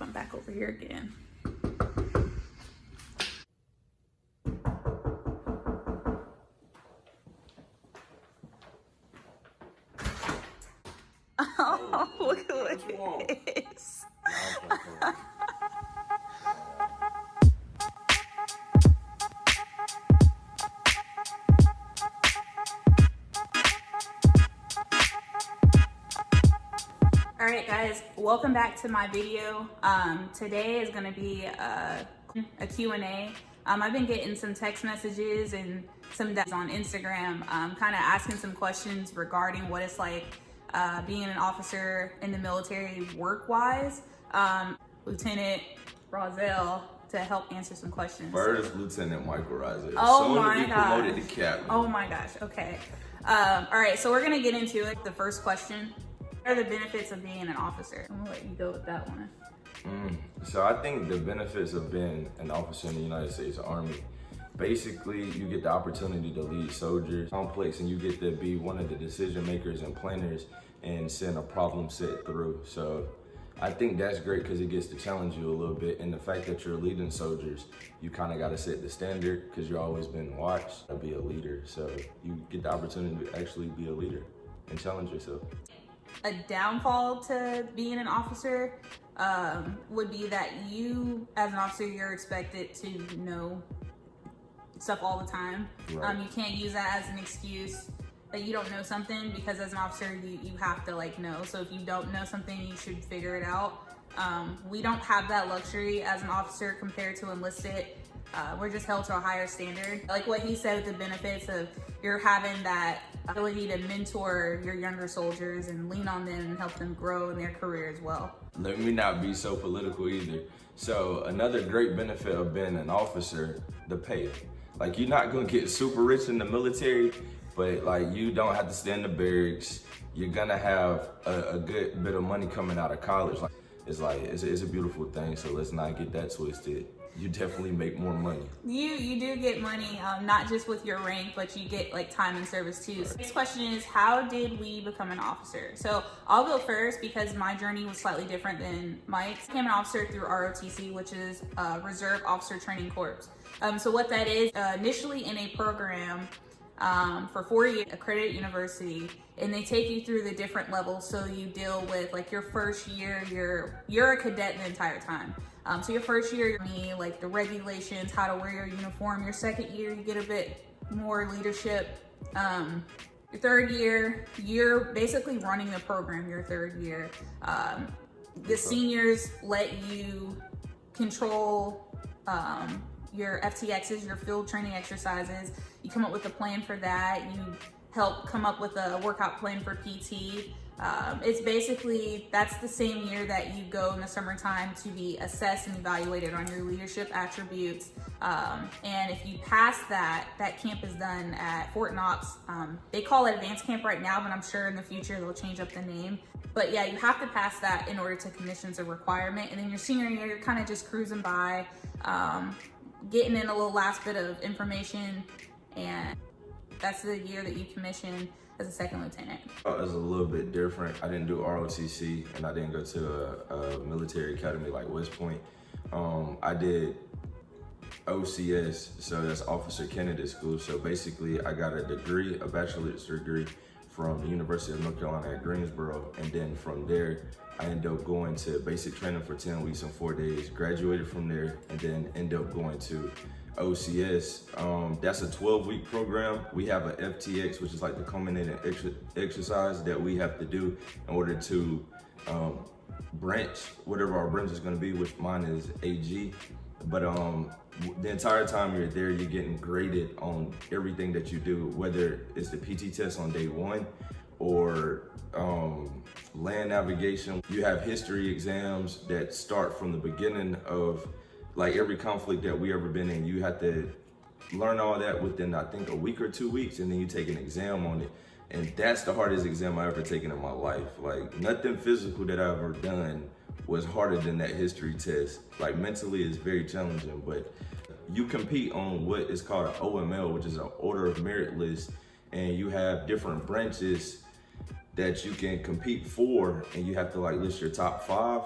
I'm back over here again. Oh, look at what it is. All right, guys, welcome back to my video. Today is gonna be a Q&A. I've been getting some text messages and some on Instagram, kind of asking some questions regarding what it's like being an officer in the military work-wise. Lieutenant Rozelle to help answer some questions. First Lieutenant Michael Rozelle. Oh Soon my to be gosh. promoted to captain. Oh my gosh, okay. All right, so we're gonna get into it. The first question, what are the benefits of being an officer? I'm gonna let you go with that one. So I think the benefits of being an officer in the United States Army, basically you get the opportunity to lead soldiers complex, and you get to be one of the decision makers and planners and send a problem set through. So I think that's great because it gets to challenge you a little bit. And the fact that you're leading soldiers, you kind of got to set the standard because you're always been watched to be a leader. So you get the opportunity to actually be a leader and challenge yourself. A downfall to being an officer would be that you, as an officer, you're expected to know stuff all the time. Right. You can't use that as an excuse that you don't know something, because as an officer, you have to know. So if you don't know something, you should figure it out. We don't have that luxury as an officer compared to enlisted. We're just held to a higher standard. Like what he said, the benefits of you're having that ability to mentor your younger soldiers and lean on them and help them grow in their career as well. Let me not be so political either. So another great benefit of being an officer, the pay. Like, you're not gonna get super rich in the military, but you don't have to stay in the barracks. You're gonna have a good bit of money coming out of college. It's a beautiful thing, so let's not get that twisted. You definitely make more money. You do get money, not just with your rank, but you get time and service too. So next question is, how did we become an officer? So I'll go first because my journey was slightly different than Mike's. I became an officer through ROTC, which is Reserve Officer Training Corps. So what that is, initially in a program for 4 years, accredited university, and they take you through the different levels. So you deal with your first year, you're a cadet the entire time. So your first year, you're the regulations, how to wear your uniform. Your second year, you get a bit more leadership. Your third year, you're basically running the program your third year. The seniors let you control your FTXs, your field training exercises. You come up with a plan for that. You help come up with a workout plan for PT. It's basically, that's the same year that you go in the summertime to be assessed and evaluated on your leadership attributes. And if you pass that camp is done at Fort Knox. They call it advanced camp right now, but I'm sure in the future they'll change up the name. But yeah, you have to pass that in order to commission as a requirement. And then your senior year, you're kind of just cruising by, getting in a little last bit of information, and that's the year that you commission as a second lieutenant. It was a little bit different. I didn't do ROTC, and I didn't go to a military academy like West Point. I did OCS, so that's Officer Candidate School. So basically, I got a degree, a bachelor's degree from the University of North Carolina at Greensboro, and then from there, I ended up going to basic training for 10 weeks and 4 days, graduated from there, and then ended up going to OCS. That's a 12-week program. We have a FTX, which is the culminating exercise that we have to do in order to branch, whatever our branch is gonna be, which mine is AG. But the entire time you're there, you're getting graded on everything that you do, whether it's the PT test on day one or land navigation. You have history exams that start from the beginning of every conflict that we ever been in. You have to learn all that within, I think, a week or 2 weeks, and then you take an exam on it. And that's the hardest exam I ever taken in my life. Nothing physical that I've ever done was harder than that history test. Mentally, it's very challenging, but you compete on what is called an OML, which is an order of merit list, and you have different branches that you can compete for, and you have to list your top 5.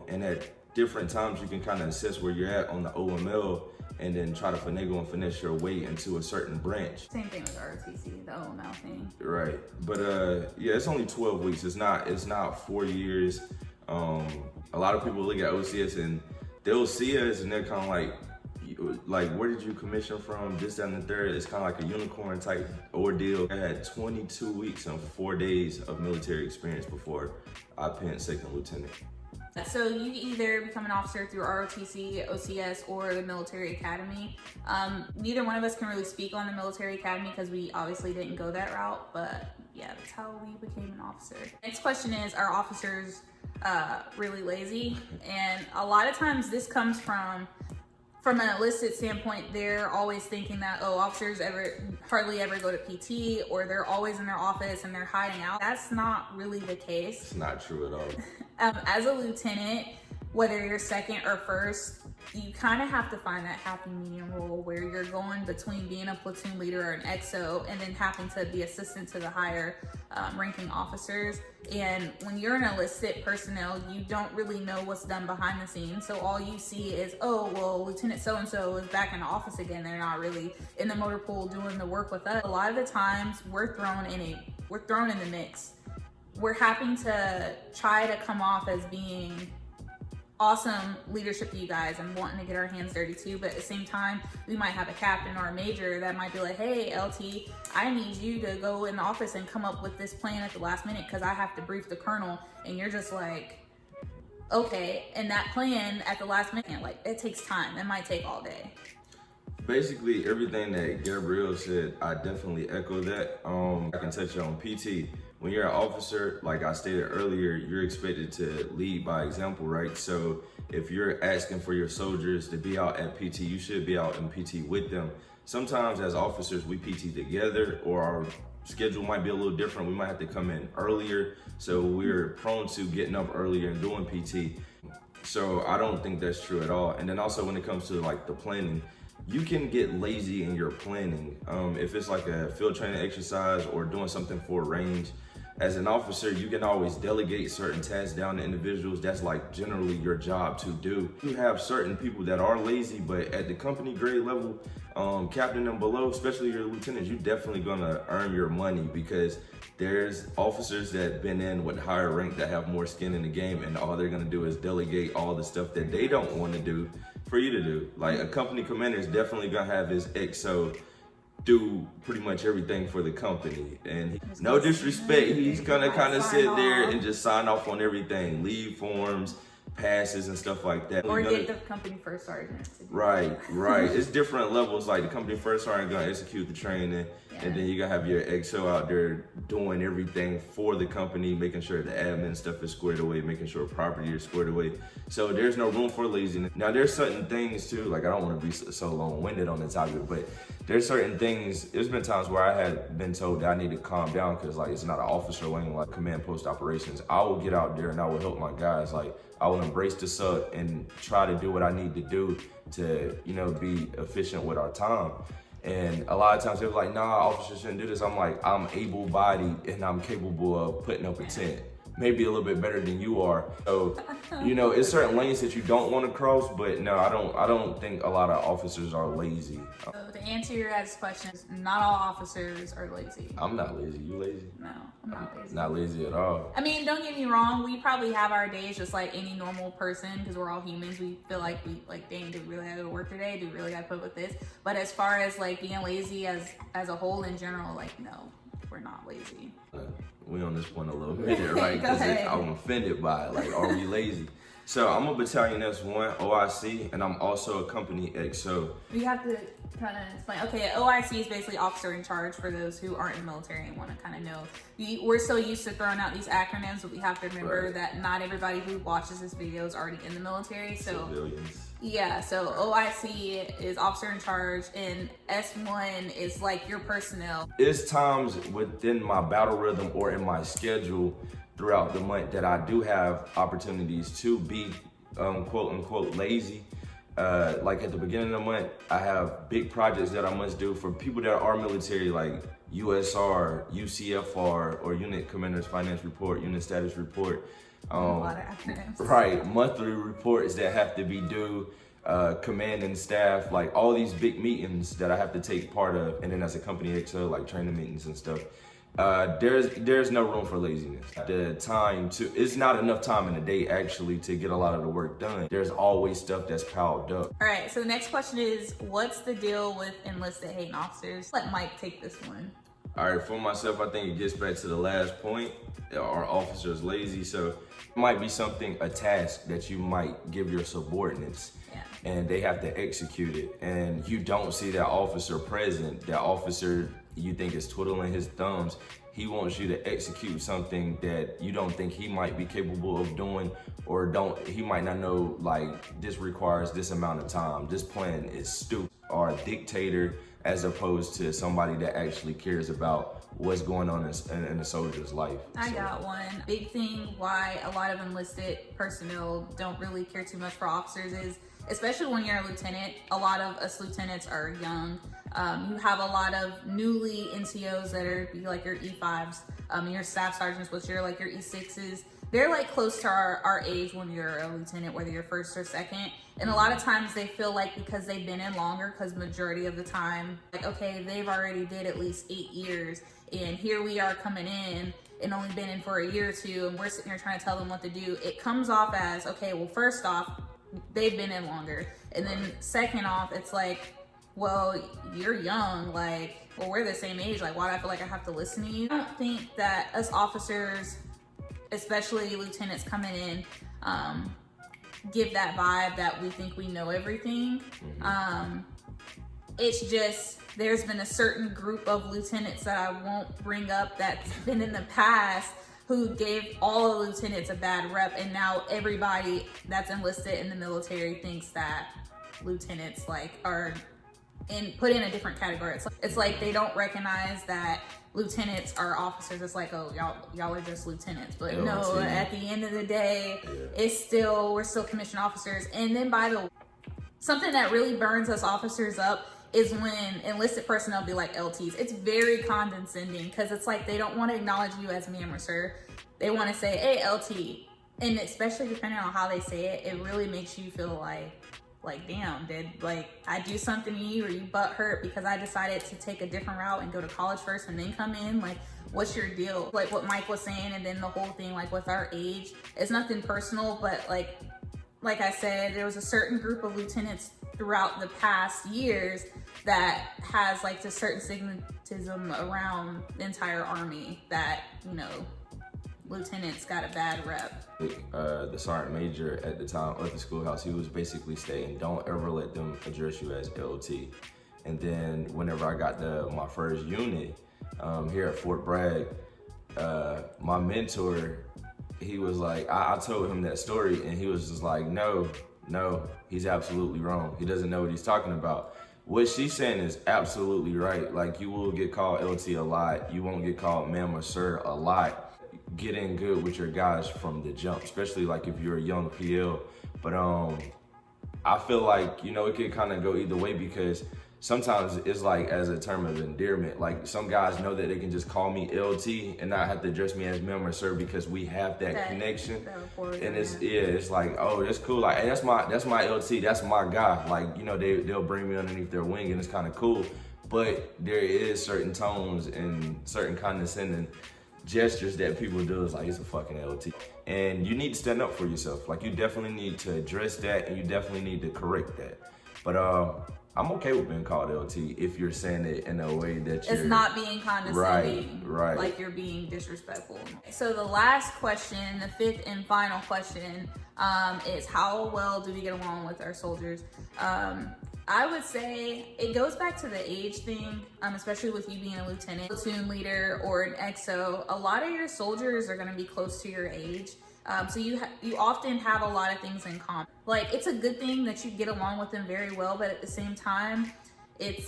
And at different times you can kind of assess where you're at on the OML and then try to finagle and finesse your way into a certain branch. Same thing with ROTC, the OML thing. Right, but yeah, it's only 12 weeks. It's not 4 years. A lot of people look at OCS and they'll see us and they're kind of like, where did you commission from? This, that, and the third. It's kind of like a unicorn type ordeal. I had 22 weeks and 4 days of military experience before I penned second lieutenant. So you either become an officer through ROTC, OCS, or the military academy. Neither one of us can really speak on the military academy because we obviously didn't go that route, but yeah, that's how we became an officer. Next question is, are officers really lazy? And a lot of times this comes from an enlisted standpoint. They're always thinking that, oh, officers hardly ever go to PT, or they're always in their office and they're hiding out. That's not really the case. It's not true at all. As a lieutenant, whether you're second or first, you kind of have to find that happy medium role where you're going between being a platoon leader or an XO and then having to be assistant to the higher ranking officers. And when you're an enlisted personnel, you don't really know what's done behind the scenes. So all you see is, oh, well, Lieutenant so-and-so is back in the office again. They're not really in the motor pool doing the work with us. A lot of the times we're thrown in the mix. We're having to try to come off as being awesome leadership to you guys and wanting to get our hands dirty too, but at the same time we might have a captain or a major that might be like, hey LT, I need you to go in the office and come up with this plan at the last minute because I have to brief the colonel. And you're just like, okay. And that plan at the last minute, like, it takes time. It might take all day. Basically everything that Gabrielle said, I definitely echo that. I can touch on PT. When you're an officer, like I stated earlier, you're expected to lead by example, right? So if you're asking for your soldiers to be out at PT, you should be out in PT with them. Sometimes as officers, we PT together, or our schedule might be a little different. We might have to come in earlier. So we're prone to getting up earlier and doing PT. So I don't think that's true at all. And then also when it comes to like the planning, you can get lazy in your planning. If it's like a field training exercise or doing something for range, as an officer, you can always delegate certain tasks down to individuals. That's like generally your job to do. You have certain people that are lazy, but at the company grade level, captain and below, especially your lieutenants, you're definitely gonna earn your money because there's officers that been in with higher rank that have more skin in the game, and all they're gonna do is delegate all the stuff that they don't wanna do for you to do. Like a company commander is definitely gonna have his XO do pretty much everything for the company, and no disrespect, he's gonna kind of sit there and just sign off on everything, leave forms, passes and stuff like that. Or get the company first sergeant. Right. It's different levels. Like the company first sergeant gonna execute the training, and then you gonna have your XO out there doing everything for the company, making sure the admin stuff is squared away, making sure property is squared away. So there's no room for laziness. Now there's certain things too, like I don't want to be so long-winded on the topic, but there's certain things. There's been times where I had been told that I need to calm down because like it's not an officer wing like command post operations. I will get out there and I will help my guys. Like I will embrace the sub and try to do what I need to do to, you know, be efficient with our time. And a lot of times they're like, nah, officers shouldn't do this. I'm like, I'm able-bodied and I'm capable of putting up a tent. Maybe a little bit better than you are. So, you know, it's certain lanes that you don't want to cross, but no, I don't think a lot of officers are lazy. So to answer your guys' questions, not all officers are lazy. I'm not lazy. You lazy? No, I'm not lazy. Not lazy at all. I mean, don't get me wrong. We probably have our days just like any normal person because we're all humans. We feel like dang, do we really gotta go to work today? Do we really gotta put up with this? But as far as like being lazy as a whole in general, like no, we're not lazy. We on this point a little minute, right? Because I'm offended by it. Like, are we lazy? So I'm a battalion S1 OIC, and I'm also a company XO. We have to kind of explain. Okay, OIC is basically officer in charge for those who aren't in the military and want to kind of know. We're so used to throwing out these acronyms, but we have to remember that not everybody who watches this video is already in the military. So civilians. Yeah, so OIC is officer in charge, and S1 is like your personnel. It's times within my battle rhythm or in my schedule throughout the month that I do have opportunities to be quote unquote lazy. Like at the beginning of the month, I have big projects that I must do for people that are military, like USR, UCFR, or Unit Commander's Finance Report, Unit Status Report. A lot of acronyms. Right, monthly reports that have to be due, commanding staff, like all these big meetings that I have to take part of, and then as a company XO, like training meetings and stuff. There's no room for laziness. It's not enough time in the day actually to get a lot of the work done. There's always stuff that's piled up. All right, so the next question is, what's the deal with enlisted hating officers? Let Mike take this one. All right, for myself, I think it gets back to the last point. Our officers lazy, so it might be a task that you might give your subordinates, and they have to execute it, and you don't see that officer present. That officer you think is twiddling his thumbs. He wants you to execute something that you don't think he might be capable of doing, or he might not know, like, this requires this amount of time. This plan is stupid. Or a dictator, as opposed to somebody that actually cares about what's going on in a soldier's life. I got one. Big thing why a lot of enlisted personnel don't really care too much for officers is, especially when you're a lieutenant, a lot of us lieutenants are young. You have a lot of newly NCOs that are like your E5s, your staff sergeants, which are like your E6s. They're like close to our age when you're a lieutenant, whether you're first or second. And a lot of times they feel like because they've been in longer, because majority of the time, like, okay, they've already did at least 8 years. And here we are coming in and only been in for a year or two. And we're sitting here trying to tell them what to do. It comes off as, okay, well, first off, they've been in longer. And then second off, it's like, well, you're young, like, well, we're the same age. Like, why do I feel like I have to listen to you? I don't think that us officers, especially lieutenants coming in, give that vibe that we think we know everything. It's just, there's been a certain group of lieutenants that I won't bring up that's been in the past who gave all the lieutenants a bad rep, and now everybody that's enlisted in the military thinks that lieutenants like are put in a different category. It's like they don't recognize that lieutenants are officers. It's like, oh, y'all are just lieutenants. But no, at the end of the day, we're still commissioned officers. And then something that really burns us officers up is when enlisted personnel be like LTs. It's very condescending because it's like they don't want to acknowledge you as ma'am or sir. They want to say, hey, LT. And especially depending on how they say it, it really makes you feel like, damn, did I do something to you, or you butt hurt because I decided to take a different route and go to college first and then come in? Like, what's your deal? Like what Mike was saying, and then the whole thing, like with our age, it's nothing personal, but like I said, there was a certain group of lieutenants throughout the past years that has like this certain stigmatism around the entire army that, lieutenants got a bad rep. The sergeant major at the time at the schoolhouse, he was basically saying, don't ever let them address you as LT. And then whenever I got my first unit here at Fort Bragg, my mentor, he was like, I told him that story, and he was just like, no, he's absolutely wrong. He doesn't know what he's talking about. What she's saying is absolutely right. Like, you will get called LT a lot. You won't get called ma'am or sir a lot. Get in good with your guys from the jump, especially like if you're a young PL. But I feel like, it could kind of go either way, because sometimes it's like as a term of endearment. Like, some guys know that they can just call me LT and not have to address me as ma'am or sir because we have that connection. And it's like, oh, that's cool. Like, hey, that's my LT, that's my guy. Like, they'll bring me underneath their wing, and it's kind of cool. But there is certain tones and certain condescending gestures that people do. Is like, it's a fucking LT. And you need to stand up for yourself. Like, you definitely need to address that, and you definitely need to correct that. But I'm okay with being called LT if you're saying it in a way that it's not being condescending, right, like you're being disrespectful. So the last question, the fifth and final question, is how well do we get along with our soldiers? I would say it goes back to the age thing, especially with you being a lieutenant, platoon leader, or an XO. A lot of your soldiers are going to be close to your age. So you often have a lot of things in common. Like, it's a good thing that you get along with them very well, but at the same time, it's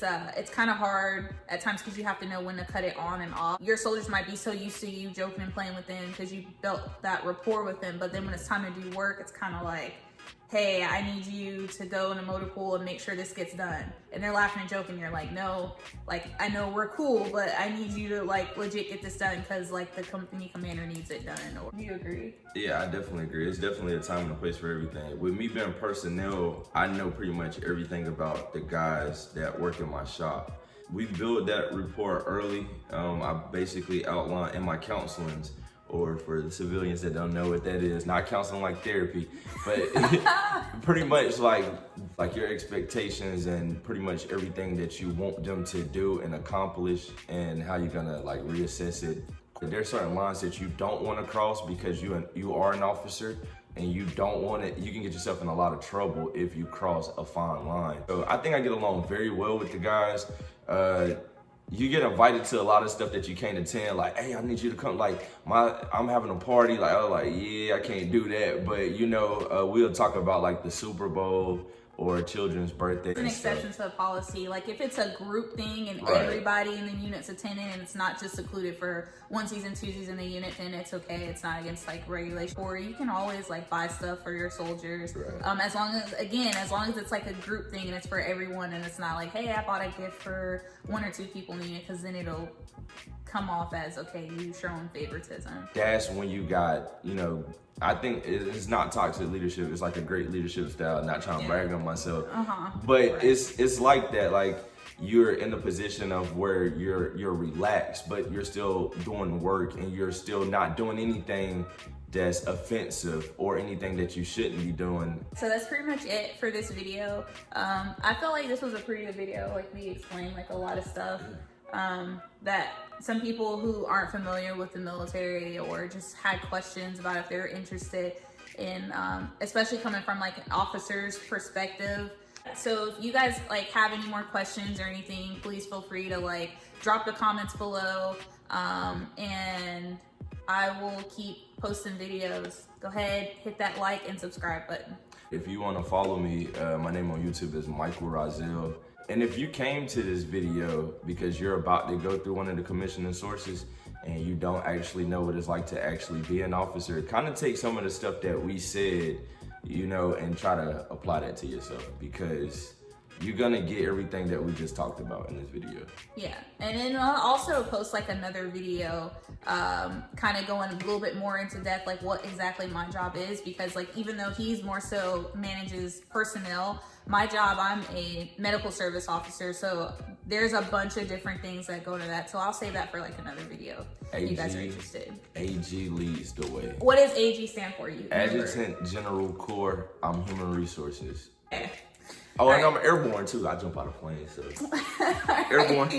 kind of hard at times because you have to know when to cut it on and off. Your soldiers might be so used to you joking and playing with them because you built that rapport with them, but then when it's time to do work, it's kind of like, hey, I need you to go in a motor pool and make sure this gets done. And they're laughing and joking. You're like, no, like, I know we're cool, but I need you to like legit get this done because like the company commander needs it done. Or do you agree? Yeah, I definitely agree. It's definitely a time and a place for everything. With me being personnel, I know pretty much everything about the guys that work in my shop. We build that rapport early. I basically outline in my counselings, or for the civilians that don't know what that is, not counseling like therapy, but pretty much like your expectations and pretty much everything that you want them to do and accomplish, and how you're gonna like reassess it. There's certain lines that you don't want to cross because you are an officer, and you don't want it. You can get yourself in a lot of trouble if you cross a fine line. So I think I get along very well with the guys. You get invited to a lot of stuff that you can't attend. Like, hey, I need you to come. Like, I'm having a party. Like, I was like, yeah, I can't do that. But you know, we'll talk about like the Super Bowl or a children's birthday. It's an exception to the policy. Like if it's a group thing and Right. everybody in the unit's attending and it's not just secluded for 1 season, 2 season in the unit, then it's okay. It's not against like regulation. Or you can always like buy stuff for your soldiers. Right. As long as it's like a group thing and it's for everyone, and it's not like, hey, I bought a gift for 1 or 2 people in the unit, because then it'll come off as, okay, you showing favoritism. That's when you got, you know, I think it's not toxic leadership. It's like a great leadership style. Not trying to brag on myself, but Right. it's like that. Like you're in a position of where you're relaxed, but you're still doing work, and you're still not doing anything that's offensive or anything that you shouldn't be doing. So that's pretty much it for this video. I felt like this was a pretty good video. Like we explained like a lot of stuff that some people who aren't familiar with the military or just had questions about if they're interested in, especially coming from like an officer's perspective. So if you guys like have any more questions or anything, please feel free to like drop the comments below, and I will keep posting videos. Go ahead, hit that like and subscribe button. If you want to follow me, my name on YouTube is Michael Rozelle. And if you came to this video because you're about to go through one of the commissioning sources and you don't actually know what it's like to actually be an officer, kind of take some of the stuff that we said, you know, and try to apply that to yourself, because you're gonna get everything that we just talked about in this video. Yeah, and then I'll also post like another video kind of going a little bit more into depth like what exactly my job is, because like even though he's more so manages personnel, my job, I'm a medical service officer, so there's a bunch of different things that go to that. So I'll save that for like another video if you guys are interested. AG leads the way. What does AG stand for? You Adjutant General Corps. I'm Human Resources. Okay. Oh, and I'm airborne too. I jump out of planes, so airborne.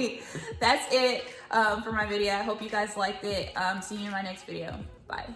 That's it for my video. I hope you guys liked it. See you in my next video. Bye.